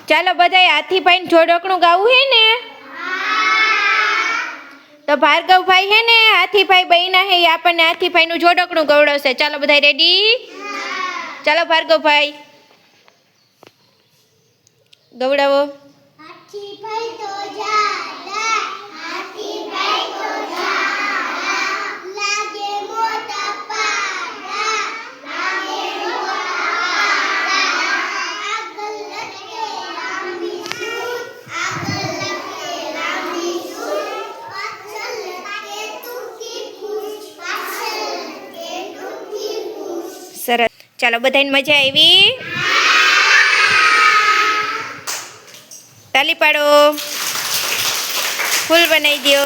ચાલો બધાય હાથીભાઈ જોડકણું ગાવું હે ને તો ભાર્ગવભાઈ હે ને હાથીભાઈ બહેના હે ઈ આપણને હાથીભાઈ નું જોડકણું ગવડાવશે. ચાલો બધાય રેડી? ચાલો ભાર્ગવભાઈ ગવડાવો. હાથીભાઈ તો જાડા, હાથીભાઈ તો જાડા, લાગે મોટા પાડા, લાગે મોટા પાડા, આગળ લટકે લાંબી સૂંઢ, આગળ લટકે લાંબી સૂંઢ, પાછળ લટકે ટૂંકી પૂંછ, પાછળ લટકે ટૂંકી પૂંછ. સરસ. ચાલો બધાને મજા આવી? તાલી પાડો. ફૂલ બનાવી દો.